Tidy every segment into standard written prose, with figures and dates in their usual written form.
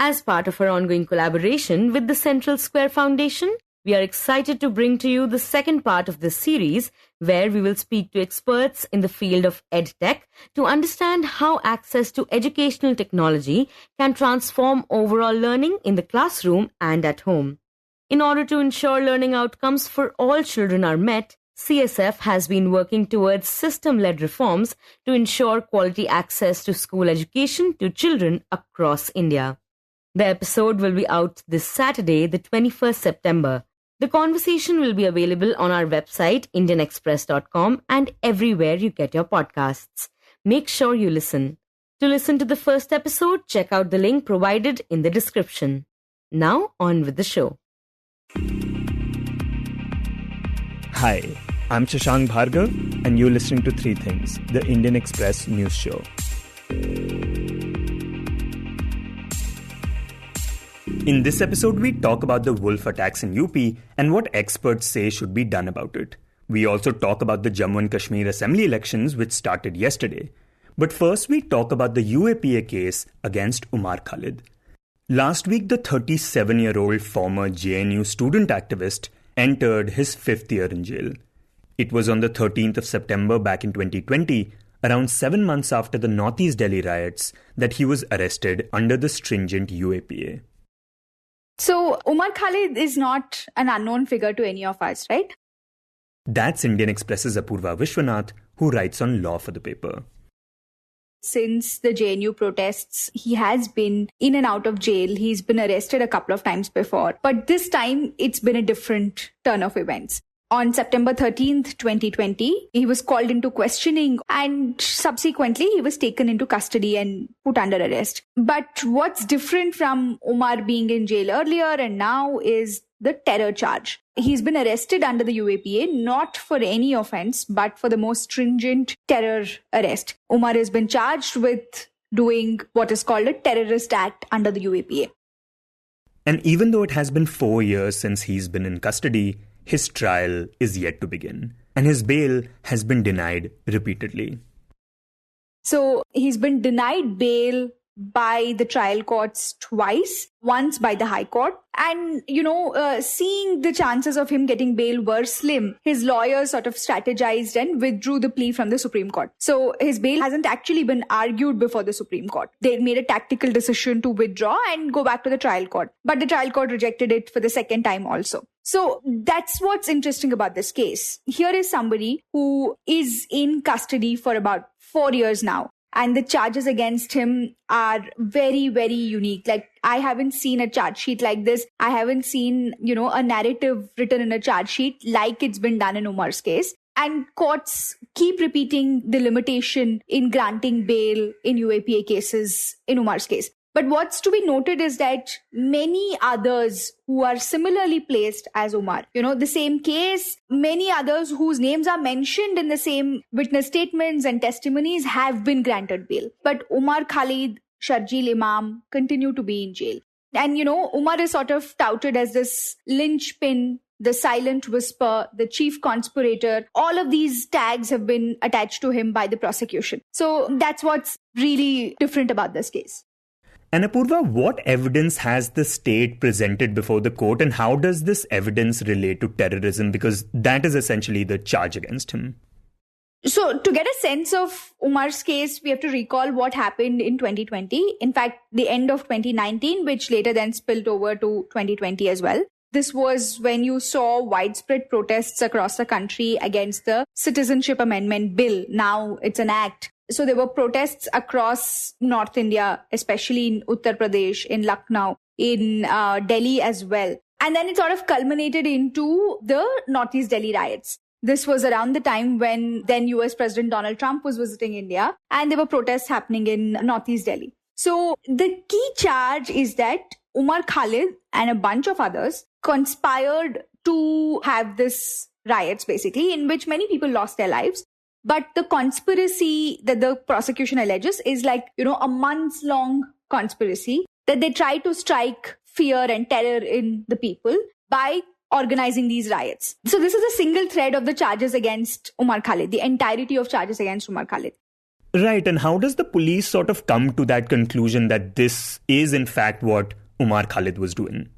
As part of our ongoing collaboration with the Central Square Foundation, we are excited to bring to you the second part of this series, where we will speak to experts in the field of EdTech to understand how access to educational technology can transform overall learning in the classroom and at home. In order to ensure learning outcomes for all children are met, CSF has been working towards system-led reforms to ensure quality access to school education to children across India. The episode will be out this Saturday, the 21st September. The conversation will be available on our website, indianexpress.com, and everywhere you get your podcasts. Make sure you listen. To listen to the first episode, check out the link provided in the description. Now, on with the show. Hi, I'm Shashank Bhargava, and you're listening to Three Things, the Indian Express news show. In this episode, we talk about the wolf attacks in UP and what experts say should be done about it. We also talk about the Jammu and Kashmir assembly elections, which started yesterday. But first, we talk about the UAPA case against Umar Khalid. Last week, the 37-year-old former JNU student activist entered his fifth year in jail. It was on the 13th of September back in 2020, around 7 months after the Northeast Delhi riots, that he was arrested under the stringent UAPA. So, Umar Khalid is not an unknown figure to any of us, right? That's Indian Express's Apurva Vishwanath, who writes on law for the paper. Since the JNU protests, he has been in and out of jail. He's been arrested a couple of times before. But this time, it's been a different turn of events. On September 13th, 2020, he was called into questioning and subsequently he was taken into custody and put under arrest. But what's different from Umar being in jail earlier and now is the terror charge. He's been arrested under the UAPA, not for any offense, but for the most stringent terror arrest. Umar has been charged with doing what is called a terrorist act under the UAPA. And even though it has been 4 years since he's been in custody, his trial is yet to begin, and his bail has been denied repeatedly. So he's been denied bail by the trial courts twice, once by the High Court. And, seeing the chances of him getting bail were slim, his lawyers sort of strategized and withdrew the plea from the Supreme Court. So his bail hasn't actually been argued before the Supreme Court. They made a tactical decision to withdraw and go back to the trial court. But the trial court rejected it for the second time also. So that's what's interesting about this case. Here is somebody who is in custody for about 4 years now. And the charges against him are very, very unique. Like, I haven't seen a charge sheet like this. I haven't seen, a narrative written in a charge sheet like it's been done in Umar's case. And courts keep repeating the limitation in granting bail in UAPA cases in Umar's case. But what's to be noted is that many others who are similarly placed as Umar, the same case, many others whose names are mentioned in the same witness statements and testimonies have been granted bail. But Umar Khalid, Sharjeel Imam continue to be in jail. And, Umar is sort of touted as this linchpin, the silent whisper, the chief conspirator. All of these tags have been attached to him by the prosecution. So that's what's really different about this case. And Apurva, what evidence has the state presented before the court, and how does this evidence relate to terrorism? Because that is essentially the charge against him. So to get a sense of Umar's case, we have to recall what happened in 2020. In fact, the end of 2019, which later then spilled over to 2020 as well. This was when you saw widespread protests across the country against the Citizenship Amendment Bill. Now it's an act. So there were protests across North India, especially in Uttar Pradesh, in Lucknow, in Delhi as well. And then it sort of culminated into the Northeast Delhi riots. This was around the time when then US President Donald Trump was visiting India, and there were protests happening in Northeast Delhi. So the key charge is that Umar Khalid and a bunch of others conspired to have this riots, basically, in which many people lost their lives. But the conspiracy that the prosecution alleges is like, a months-long conspiracy that they try to strike fear and terror in the people by organizing these riots. So this is a single thread of the charges against Umar Khalid, the entirety of charges against Umar Khalid. Right, and how does the police sort of come to that conclusion that this is in fact what Umar Khalid was doing?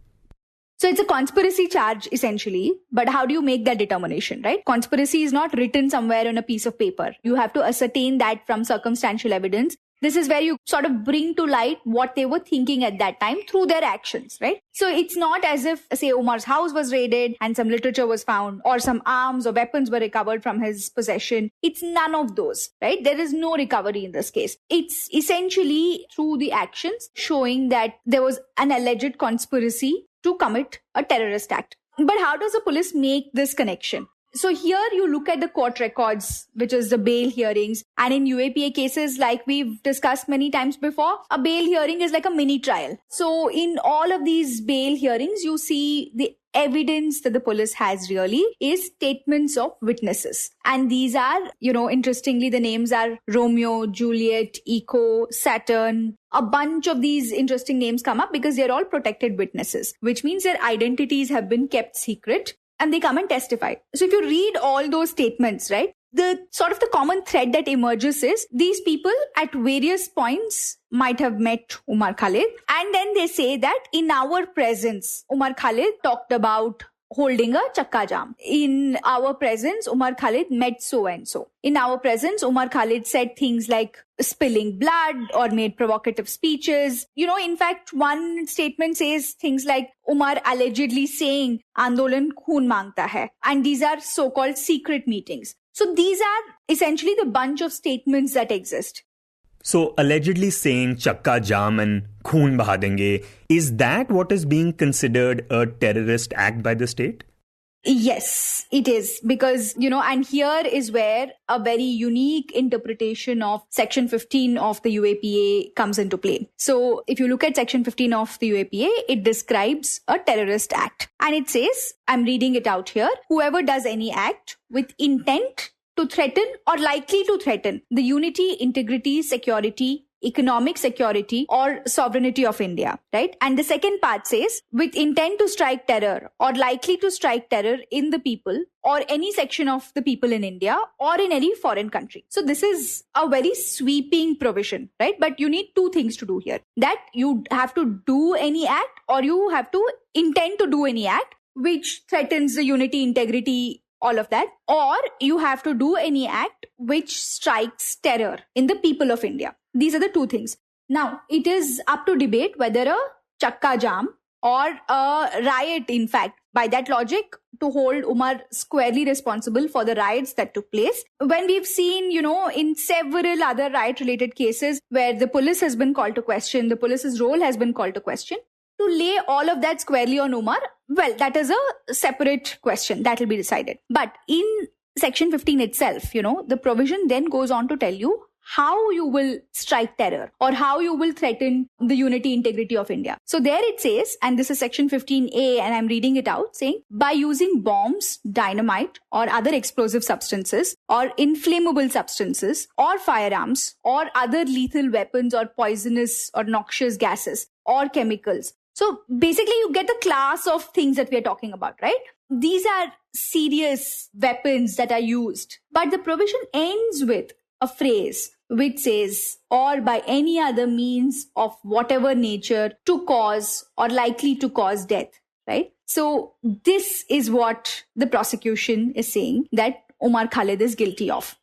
So it's a conspiracy charge essentially, but how do you make that determination, right? Conspiracy is not written somewhere on a piece of paper. You have to ascertain that from circumstantial evidence. This is where you sort of bring to light what they were thinking at that time through their actions, right? So it's not as if, say, Umar's house was raided and some literature was found or some arms or weapons were recovered from his possession. It's none of those, right? There is no recovery in this case. It's essentially through the actions showing that there was an alleged conspiracy to commit a terrorist act. But how does the police make this connection? So here you look at the court records, which is the bail hearings. And in UAPA cases, like we've discussed many times before, a bail hearing is like a mini trial. So in all of these bail hearings, you see the evidence that the police has really is statements of witnesses. And these are, interestingly, the names are Romeo, Juliet, Echo, Saturn. A bunch of these interesting names come up because they're all protected witnesses, which means their identities have been kept secret. And they come and testify. So if you read all those statements, right, the sort of the common thread that emerges is these people at various points might have met Umar Khalid. And then they say that in our presence, Umar Khalid talked about holding a chakka jam. In our presence, Umar Khalid met so-and-so. In our presence, Umar Khalid said things like spilling blood or made provocative speeches. In fact, one statement says things like Umar allegedly saying, Andolan khoon mangta hai. And these are so-called secret meetings. So these are essentially the bunch of statements that exist. So allegedly saying chakka jam and khoon baha denge, is that what is being considered a terrorist act by the state? Yes, it is. Because, and here is where a very unique interpretation of Section 15 of the UAPA comes into play. So if you look at Section 15 of the UAPA, it describes a terrorist act. And it says, I'm reading it out here, whoever does any act with intent to threaten or likely to threaten the unity, integrity, security, economic security or sovereignty of India, right? And the second part says, with intent to strike terror or likely to strike terror in the people or any section of the people in India or in any foreign country. So this is a very sweeping provision, right? But you need two things to do here. That you have to do any act or you have to intend to do any act which threatens the unity, integrity, all of that, or you have to do any act which strikes terror in the people of India. These are the two things. Now, it is up to debate whether a chakka jam or a riot, in fact, by that logic, to hold Umar squarely responsible for the riots that took place. When we've seen, in several other riot-related cases where the police has been called to question, the police's role has been called to question, to lay all of that squarely on Umar, well, that is a separate question that will be decided. But in Section 15 itself, the provision then goes on to tell you how you will strike terror or how you will threaten the unity, integrity of India. So there it says, and this is Section 15A, and I'm reading it out, saying, by using bombs, dynamite, or other explosive substances, or inflammable substances, or firearms, or other lethal weapons, or poisonous or noxious gases, or chemicals. So basically, you get the class of things that we are talking about, right? These are serious weapons that are used. But the provision ends with a phrase which says, or by any other means of whatever nature to cause or likely to cause death, right? So this is what the prosecution is saying that Umar Khalid is guilty of.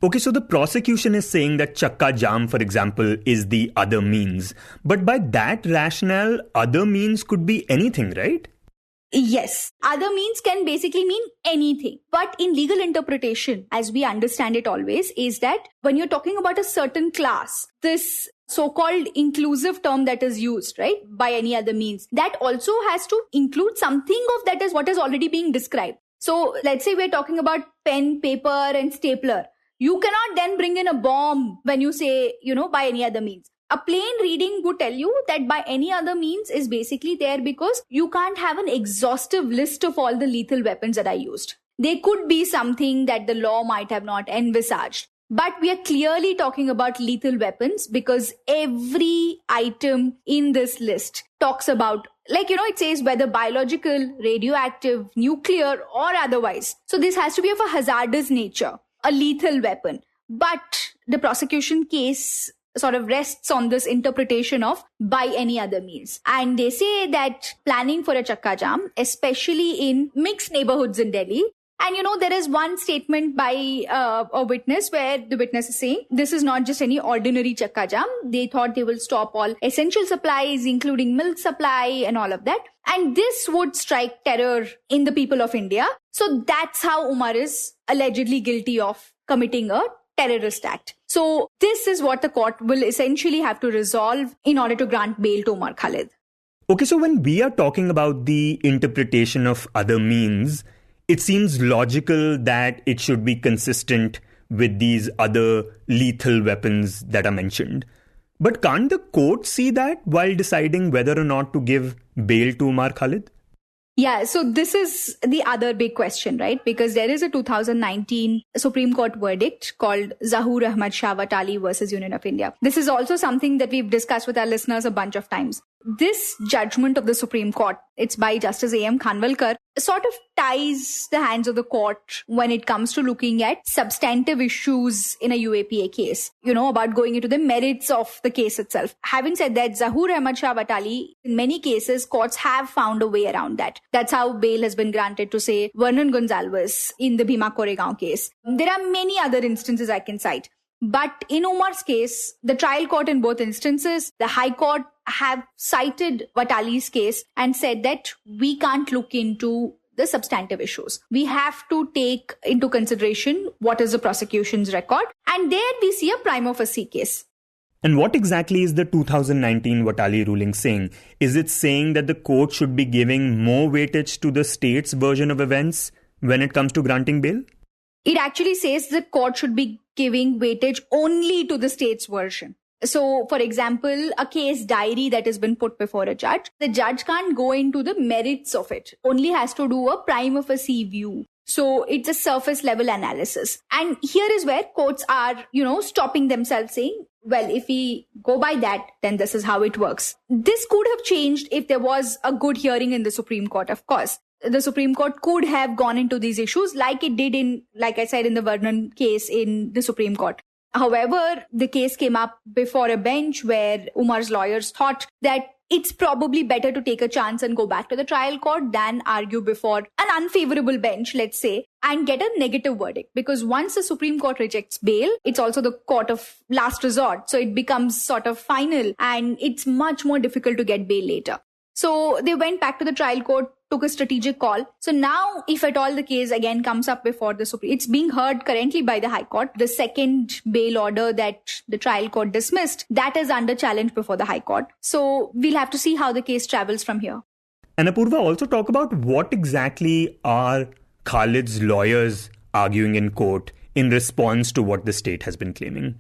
Okay, so the prosecution is saying that chakka jam, for example, is the other means. But by that rationale, other means could be anything, right? Yes. Other means can basically mean anything. But in legal interpretation, as we understand it always, is that when you're talking about a certain class, this so-called inclusive term that is used, right, by any other means, that also has to include something of that is what is already being described. So let's say we're talking about pen, paper, and stapler. You cannot then bring in a bomb when you say, by any other means. A plain reading would tell you that by any other means is basically there because you can't have an exhaustive list of all the lethal weapons that are used. There could be something that the law might have not envisaged. But we are clearly talking about lethal weapons because every item in this list talks about, it says whether biological, radioactive, nuclear, or otherwise. So this has to be of a hazardous nature, a lethal weapon. But the prosecution case sort of rests on this interpretation of by any other means. And they say that planning for a chakka jam, especially in mixed neighborhoods in Delhi, and there is one statement by a witness where the witness is saying this is not just any ordinary chakka jam. They thought they will stop all essential supplies, including milk supply and all of that. And this would strike terror in the people of India. So that's how Umar is allegedly guilty of committing a terrorist act. So this is what the court will essentially have to resolve in order to grant bail to Umar Khalid. Okay, so when we are talking about the interpretation of other means, it seems logical that it should be consistent with these other lethal weapons that are mentioned. But can't the court see that while deciding whether or not to give bail to Umar Khalid? Yeah, so this is the other big question, right? Because there is a 2019 Supreme Court verdict called Zahoor Ahmad Shah Watali versus Union of India. This is also something that we've discussed with our listeners a bunch of times. This judgment of the Supreme Court, it's by Justice A.M. Khanwalkar, sort of ties the hands of the court when it comes to looking at substantive issues in a UAPA case, about going into the merits of the case itself. Having said that, Zahoor Ahmad Shah Watali, in many cases, courts have found a way around that. That's how bail has been granted to, say, Vernon Gonsalves in the Bhima Koregaon case. There are many other instances I can cite. But in Umar's case, the trial court in both instances, the High Court have cited Watali's case and said that we can't look into the substantive issues. We have to take into consideration what is the prosecution's record. And there we see a prima facie case. And what exactly is the 2019 Watali ruling saying? Is it saying that the court should be giving more weightage to the state's version of events when it comes to granting bail? It actually says the court should be giving weightage only to the state's version. So, for example, a case diary that has been put before a judge, the judge can't go into the merits of it, only has to do a prima facie view. So it's a surface level analysis. And here is where courts are, stopping themselves saying, well, if we go by that, then this is how it works. This could have changed if there was a good hearing in the Supreme Court, of course. The Supreme Court could have gone into these issues like it did like I said, in the Vernon case in the Supreme Court. However, the case came up before a bench where Umar's lawyers thought that it's probably better to take a chance and go back to the trial court than argue before an unfavorable bench, let's say, and get a negative verdict. Because once the Supreme Court rejects bail, it's also the court of last resort. So it becomes sort of final and it's much more difficult to get bail later. So they went back to the trial court, took a strategic call. So now, if at all the case again comes up before the Supreme, it's being heard currently by the High Court. The second bail order that the trial court dismissed, that is under challenge before the High Court. So we'll have to see how the case travels from here. And Apurva, also talk about what exactly are Khalid's lawyers arguing in court in response to what the state has been claiming.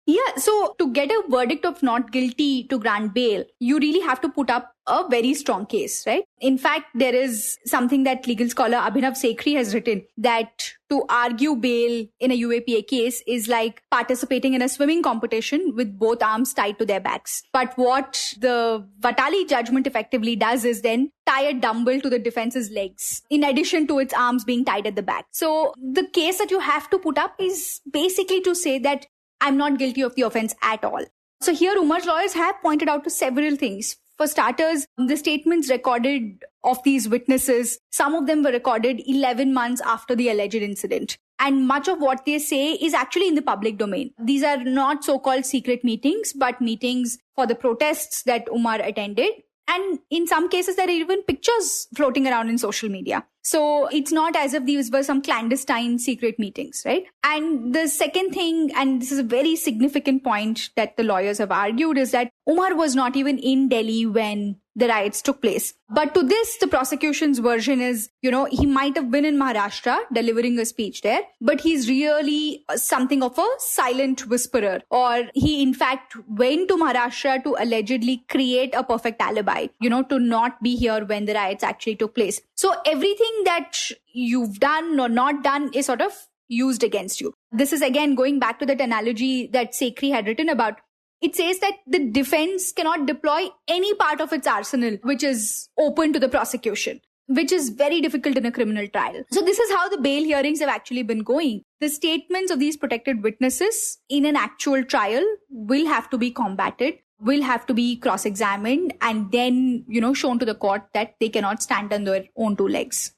Yeah, so to get a verdict of not guilty to grant bail, you really have to put up a very strong case, right? In fact, there is something that legal scholar Abhinav Sekhri has written that to argue bail in a UAPA case is like participating in a swimming competition with both arms tied to their backs. But what the Watali judgment effectively does is then tie a dumbbell to the defense's legs, in addition to its arms being tied at the back. So the case that you have to put up is basically to say that I'm not guilty of the offense at all. So here Umar's lawyers have pointed out to several things. For starters, the statements recorded of these witnesses, some of them were recorded 11 months after the alleged incident. And much of what they say is actually in the public domain. These are not so-called secret meetings, but meetings for the protests that Umar attended. And in some cases, there are even pictures floating around in social media. So it's not as if these were some clandestine secret meetings, right? And the second thing, and this is a very significant point that the lawyers have argued, is that Umar was not even in Delhi when the riots took place. But to this, the prosecution's version is, he might have been in Maharashtra delivering a speech there, but he's really something of a silent whisperer. Or he, in fact, went to Maharashtra to allegedly create a perfect alibi, to not be here when the riots actually took place. So everything that you've done or not done is sort of used against you. This is again going back to that analogy that Sekhri had written about. It says that the defense cannot deploy any part of its arsenal which is open to the prosecution. which is very difficult in a criminal trial. So this is how the bail hearings have actually been going. The statements of these protected witnesses in an actual trial will have to be combated, will have to be cross-examined, and then, shown to the court that they cannot stand on their own two legs.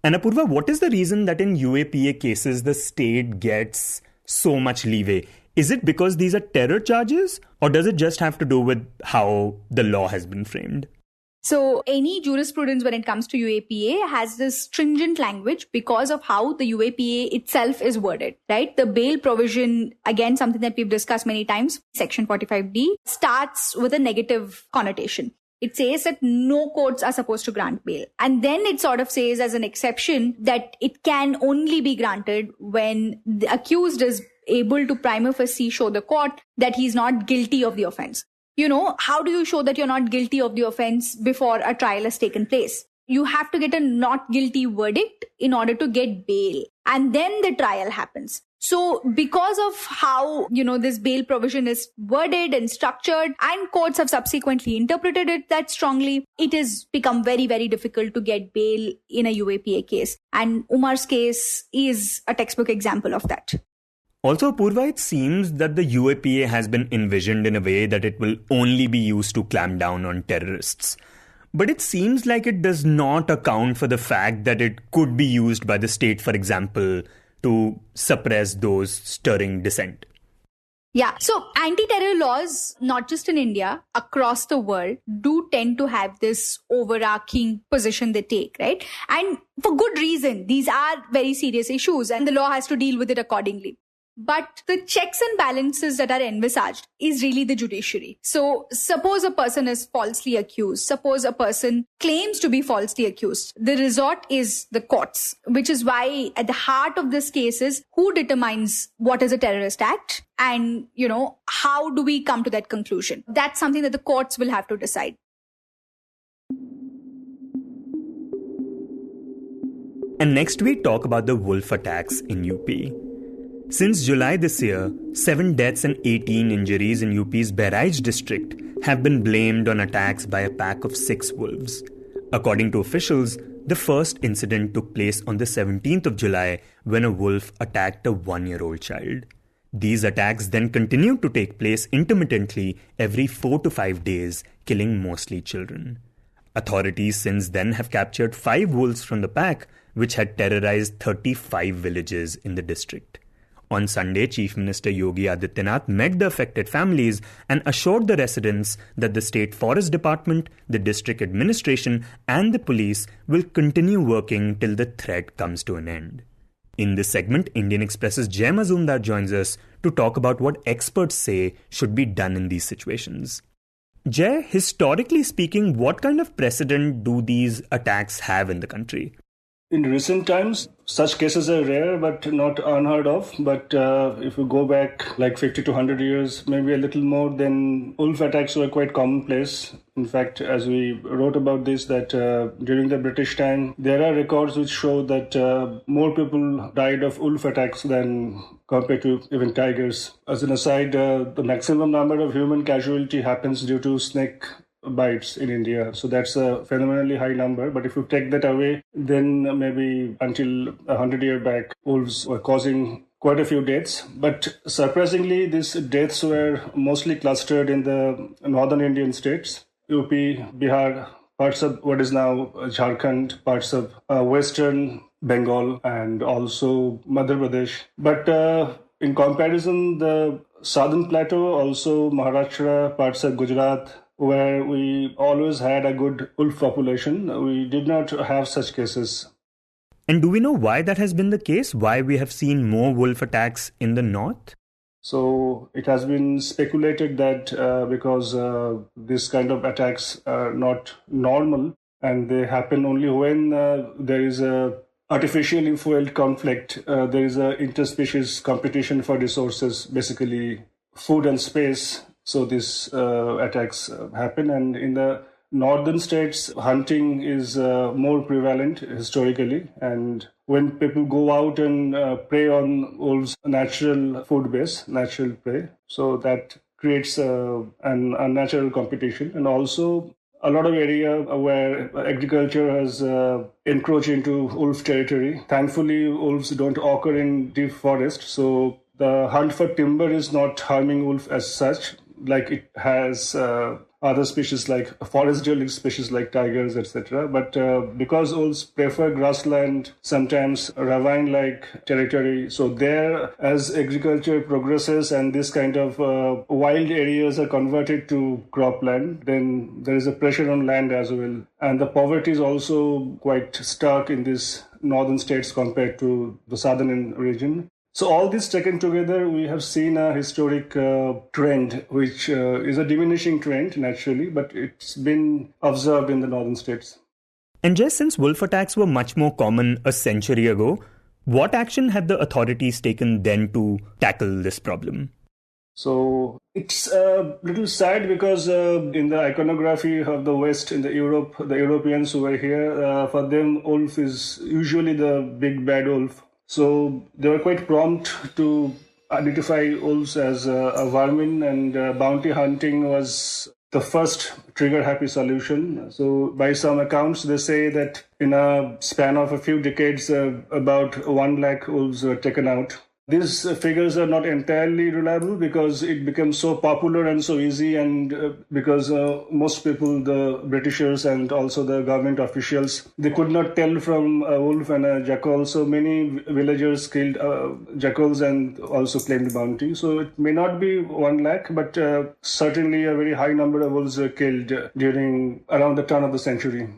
And Apurva, what is the reason that in UAPA cases the state gets so much leeway? Is it because these are terror charges, or does it just have to do with how the law has been framed? So any jurisprudence when it comes to UAPA has this stringent language because of how the UAPA itself is worded, right? The bail provision, again, something that we've discussed many times, Section 45D, starts with a negative connotation. It says that no courts are supposed to grant bail. And then it sort of says as an exception that it can only be granted when the accused is able to prima facie show the court that he's not guilty of the offense. How do you show that you're not guilty of the offense before a trial has taken place? You have to get a not guilty verdict in order to get bail. And then the trial happens. So because of how, this bail provision is worded and structured, and courts have subsequently interpreted it that strongly, it has become very, very difficult to get bail in a UAPA case. And Umar's case is a textbook example of that. Also, Apurva, it seems that the UAPA has been envisioned in a way that it will only be used to clamp down on terrorists. But it seems like it does not account for the fact that it could be used by the state, for example, to suppress those stirring dissent. Yeah, so anti-terror laws, not just in India, across the world, do tend to have this overarching position they take, right? And for good reason. These are very serious issues and the law has to deal with it accordingly. But the checks and balances that are envisaged is really the judiciary. So suppose a person is falsely accused. Suppose a person claims to be falsely accused. The resort is the courts, which is why at the heart of this case is who determines what is a terrorist act and, how do we come to that conclusion? That's something that the courts will have to decide. And next we talk about the wolf attacks in UP. Since July this year, 7 deaths and 18 injuries in UP's Bahraich district have been blamed on attacks by a pack of 6 wolves. According to officials, the first incident took place on the 17th of July when a wolf attacked a 1-year-old child. These attacks then continued to take place intermittently every 4 to 5 days, killing mostly children. Authorities since then have captured 5 wolves from the pack, which had terrorized 35 villages in the district. On Sunday, Chief Minister Yogi Adityanath met the affected families and assured the residents that the State Forest Department, the district administration and the police will continue working till the threat comes to an end. In this segment, Indian Express's Jay Mazoomdar joins us to talk about what experts say should be done in these situations. Jay, historically speaking, what kind of precedent do these attacks have in the country? In recent times, such cases are rare but not unheard of. But if you go back like 50 to 100 years, maybe a little more, then wolf attacks were quite commonplace. In fact, as we wrote about this, that during the British time, there are records which show that more people died of wolf attacks than compared to even tigers. As an aside, the maximum number of human casualty happens due to snake bites in India. So that's a phenomenally high number. But if you take that away, then maybe until 100 years back, wolves were causing quite a few deaths. But surprisingly, these deaths were mostly clustered in the northern Indian states, UP, Bihar, parts of what is now Jharkhand, parts of western Bengal, and also Madhya Pradesh. But in comparison, the southern plateau, also Maharashtra, parts of Gujarat, where we always had a good wolf population, we did not have such cases. And do we know why that has been the case? Why we have seen more wolf attacks in the north? So it has been speculated that because this kind of attacks are not normal and they happen only when there is a artificially fueled conflict. There is a interspecies competition for resources, basically food and space. So these attacks happen, and in the northern states, hunting is more prevalent historically. And when people go out and prey on wolves, natural food base, natural prey, so that creates an unnatural competition. And also a lot of area where agriculture has encroached into wolf territory. Thankfully, wolves don't occur in deep forest, so the hunt for timber is not harming wolf as such, like it has other species like forest-dwelling species like tigers, etc. But because wolves prefer grassland, sometimes ravine-like territory, so there, as agriculture progresses and this kind of wild areas are converted to cropland, then there is a pressure on land as well. And the poverty is also quite stark in these northern states compared to the southern region. So all this taken together, we have seen a historic trend, which is a diminishing trend naturally, but it's been observed in the northern states. And just since wolf attacks were much more common a century ago, what action have the authorities taken then to tackle this problem? So it's a little sad because in the iconography of the West, in the Europeans who were here, for them, wolf is usually the big bad wolf. So they were quite prompt to identify wolves as a vermin, and bounty hunting was the first trigger-happy solution. So by some accounts, they say that in a span of a few decades, about 1 lakh wolves were taken out. These figures are not entirely reliable because it became so popular and so easy, and because most people, the Britishers and also the government officials, they could not tell from a wolf and a jackal. So many villagers killed jackals and also claimed bounty. So it may not be 1 lakh, but certainly a very high number of wolves were killed during around the turn of the century.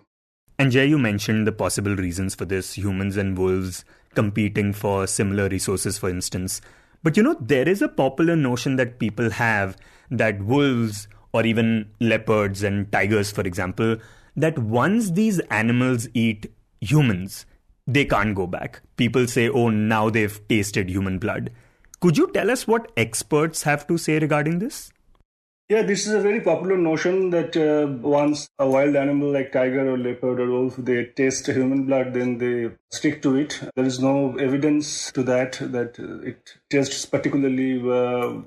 And Jay, you mentioned the possible reasons for this, humans and wolves competing for similar resources, for instance. But there is a popular notion that people have that wolves or even leopards and tigers, for example, that once these animals eat humans, they can't go back. People say, oh, now they've tasted human blood. Could you tell us what experts have to say regarding this? Yeah, this is a very popular notion that once a wild animal like tiger or leopard or wolf, they taste human blood, then they stick to it. There is no evidence to that it tastes particularly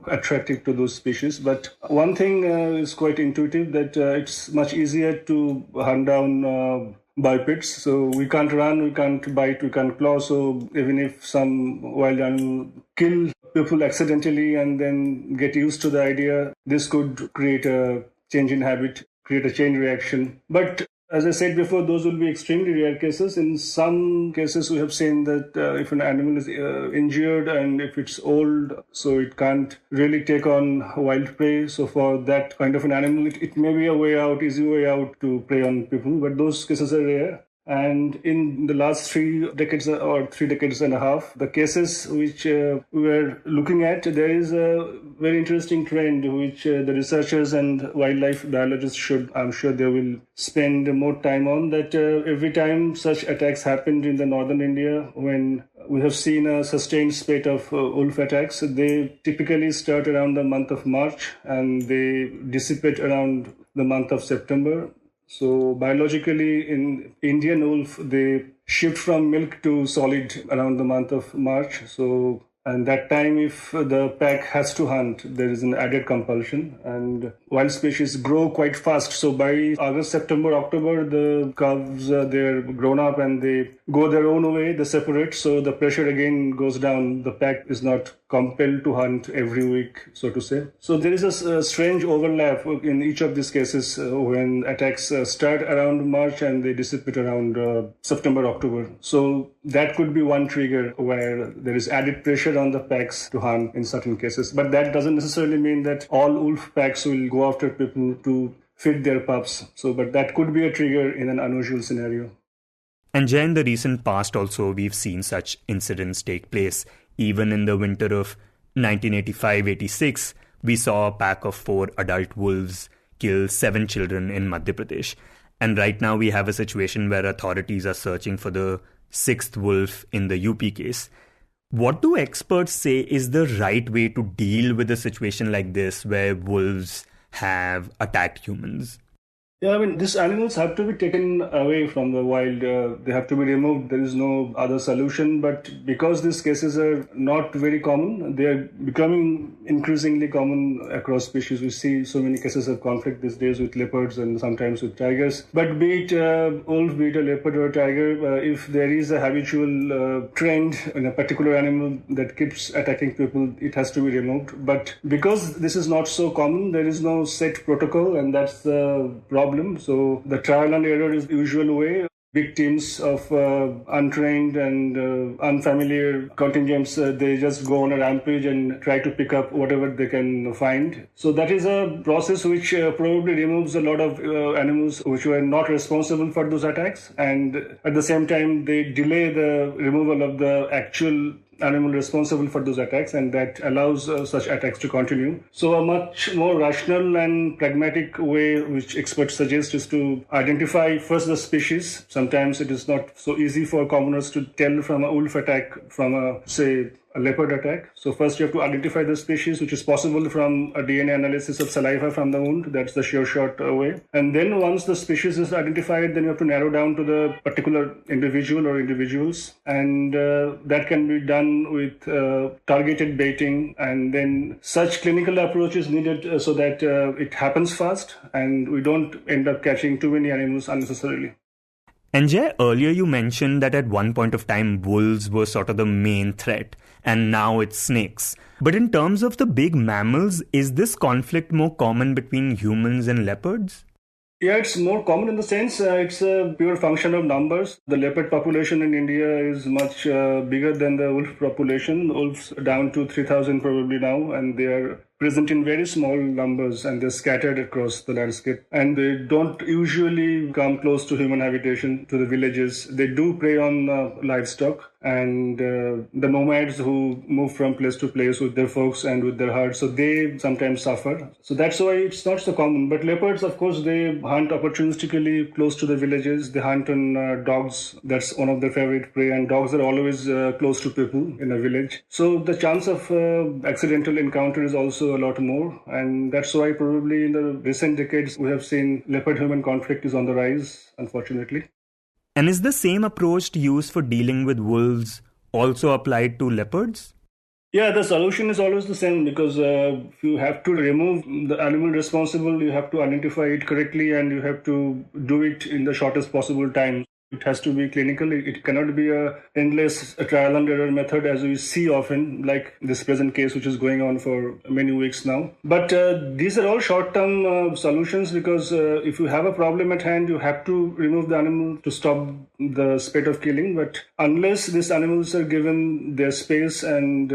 attractive to those species. But one thing is quite intuitive, that it's much easier to hunt down bipeds. So we can't run, we can't bite, we can't claw. So even if some wild animal kill people accidentally and then get used to the idea, this could create a change in habit, create a chain reaction. But as I said before, those will be extremely rare cases. In some cases, we have seen that if an animal is injured and if it's old, so it can't really take on wild prey. So for that kind of an animal, it may be a way out, easy way out to prey on people, but those cases are rare. And in the last 3 decades or 3 decades and a half, the cases which we were looking at, there is a very interesting trend which the researchers and wildlife biologists I'm sure they will spend more time on, that every time such attacks happened in the northern India, when we have seen a sustained spate of wolf attacks, they typically start around the month of March and they dissipate around the month of September. So biologically, in Indian wolf, they shift from milk to solid around the month of March. So, and that time, if the pack has to hunt, there is an added compulsion. And wild species grow quite fast. So by August, September, October, the calves, they're grown up and they go their own way, they separate. So the pressure again goes down. The pack is not compelled to hunt every week, so to say. So there is a strange overlap in each of these cases when attacks start around March and they dissipate around September, October. So that could be one trigger where there is added pressure on the packs to hunt in certain cases. But that doesn't necessarily mean that all wolf packs will go after people to feed their pups. But that could be a trigger in an unusual scenario. And Jay, in the recent past also, we've seen such incidents take place. Even in the winter of 1985-86, we saw a pack of 4 adult wolves kill 7 children in Madhya Pradesh. And right now we have a situation where authorities are searching for the 6th wolf in the UP case. What do experts say is the right way to deal with a situation like this where wolves have attacked humans? Yeah, I mean, these animals have to be taken away from the wild. They have to be removed. There is no other solution. But because these cases are not very common, they are becoming increasingly common across species. We see so many cases of conflict these days with leopards and sometimes with tigers. But be it wolf, be it a leopard or a tiger, if there is a habitual trend in a particular animal that keeps attacking people, it has to be removed. But because this is not so common, there is no set protocol, and that's the problem. So the trial and error is the usual way. Big teams of untrained and unfamiliar contingents, they just go on a rampage and try to pick up whatever they can find. So that is a process which probably removes a lot of animals which were not responsible for those attacks. And at the same time, they delay the removal of the actual animal responsible for those attacks, and that allows such attacks to continue. So a much more rational and pragmatic way which experts suggest is to identify first the species. Sometimes it is not so easy for commoners to tell from a wolf attack from a leopard attack. So first you have to identify the species, which is possible from a DNA analysis of saliva from the wound. That's the sure shot way. And then once the species is identified, then you have to narrow down to the particular individual or individuals. And that can be done with targeted baiting. And then such clinical approach is needed so that it happens fast and we don't end up catching too many animals unnecessarily. And Jay, earlier you mentioned that at one point of time, wolves were sort of the main threat, and now it's snakes. But in terms of the big mammals, is this conflict more common between humans and leopards? Yeah, it's more common in the sense it's a pure function of numbers. The leopard population in India is much bigger than the wolf population. Wolves are down to 3,000 probably now, and they are present in very small numbers and they're scattered across the landscape. And they don't usually come close to human habitation, to the villages. They do prey on livestock and the nomads who move from place to place with their folks and with their herds. So they sometimes suffer. So that's why it's not so common. But leopards, of course, they hunt opportunistically close to the villages. They hunt on dogs. That's one of their favorite prey. And dogs are always close to people in a village. So the chance of accidental encounter is also a lot more, and that's why probably in the recent decades we have seen leopard-human conflict is on the rise, unfortunately. And is the same approach used for dealing with wolves also applied to leopards? Yeah, the solution is always the same because if you have to remove the animal responsible, you have to identify it correctly and you have to do it in the shortest possible time. It has to be clinical. It cannot be a endless trial and error method as we see often, like this present case which is going on for many weeks now. But these are all short-term solutions because if you have a problem at hand, you have to remove the animal to stop the spate of killing. But unless these animals are given their space and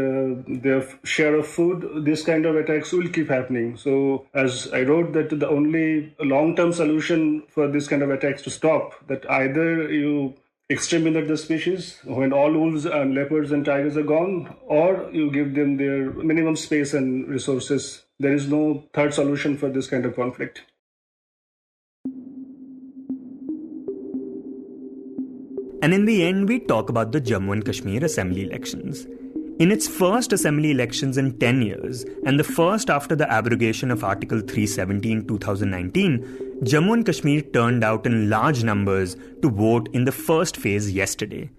their share of food, this kind of attacks will keep happening. So as I wrote that the only long-term solution for this kind of attacks to stop, that either you exterminate the species when all wolves and leopards and tigers are gone, or you give them their minimum space and resources. There is no third solution for this kind of conflict. And in the end, we talk about the Jammu and Kashmir Assembly elections. In its first assembly elections in 10 years, and the first after the abrogation of Article 370 in 2019, Jammu and Kashmir turned out in large numbers to vote in the first phase yesterday.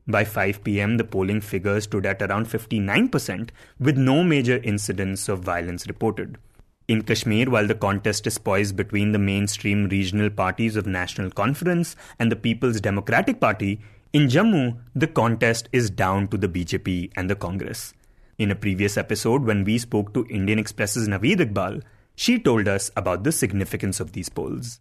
By 5 p.m., the polling figures stood at around 59%, with no major incidents of violence reported. In Kashmir, while the contest is poised between the mainstream regional parties of National Conference and the People's Democratic Party, in Jammu, the contest is down to the BJP and the Congress. In a previous episode, when we spoke to Indian Express's Naveed Iqbal, she told us about the significance of these polls.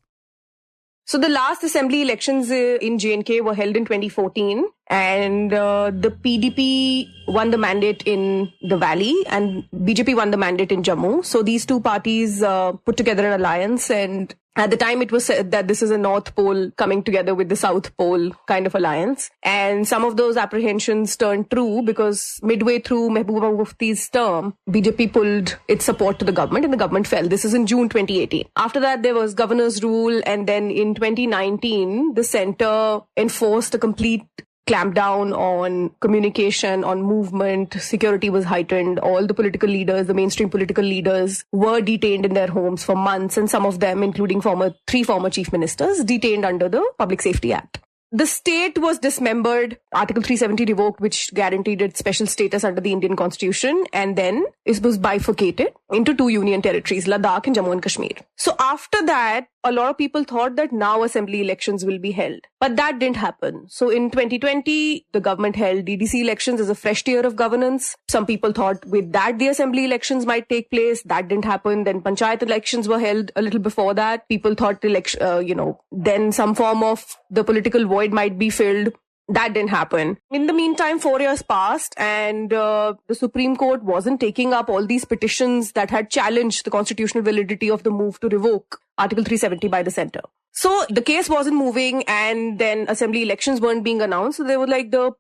So the last assembly elections in J&K were held in 2014 and the PDP won the mandate in the Valley and BJP won the mandate in Jammu. So these two parties put together an alliance, and at the time it was said that this is a North Pole coming together with the South Pole kind of alliance. And some of those apprehensions turned true because midway through Mehbooba Mufti's term, BJP pulled its support to the government and the government fell. This is in June 2018. After that, there was governor's rule, and then in 2019, the centre enforced a complete clamped down on communication, on movement. Security was heightened. All the political leaders, the mainstream political leaders, were detained in their homes for months, and some of them, including three former chief ministers, detained under the Public Safety Act. The state was dismembered, Article 370 revoked, which guaranteed its special status under the Indian Constitution, and then it was bifurcated into two union territories, Ladakh and Jammu and Kashmir. So after that, a lot of people thought that now assembly elections will be held. But that didn't happen. So in 2020, the government held DDC elections as a fresh tier of governance. Some people thought with that the assembly elections might take place. That didn't happen. Then panchayat elections were held a little before that. People thought then some form of the political void might be filled. That didn't happen. In the meantime, 4 years passed, and the Supreme Court wasn't taking up all these petitions that had challenged the constitutional validity of the move to revoke Article 370 by the centre. So the case wasn't moving, and then assembly elections weren't being announced. So they were like the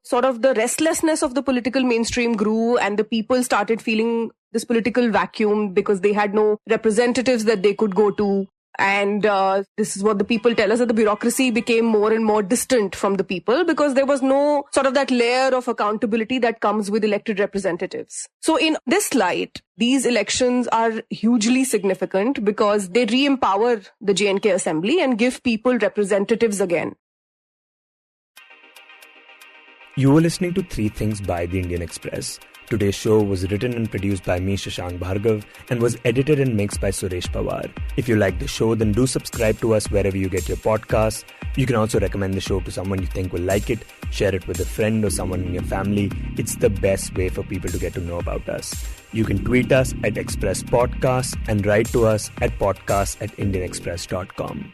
restlessness of the political mainstream grew, and the people started feeling this political vacuum because they had no representatives that they could go to. And this is what the people tell us, that the bureaucracy became more and more distant from the people because there was no sort of that layer of accountability that comes with elected representatives. So in this light, these elections are hugely significant because they re-empower the J&K Assembly and give people representatives again. You were listening to Three Things by the Indian Express. Today's show was written and produced by me, Shashank Bhargava, and was edited and mixed by Suresh Pawar. If you like the show, then do subscribe to us wherever you get your podcasts. You can also recommend the show to someone you think will like it, share it with a friend or someone in your family. It's the best way for people to get to know about us. You can tweet us at Express Podcasts and write to us at podcasts@indianexpress.com.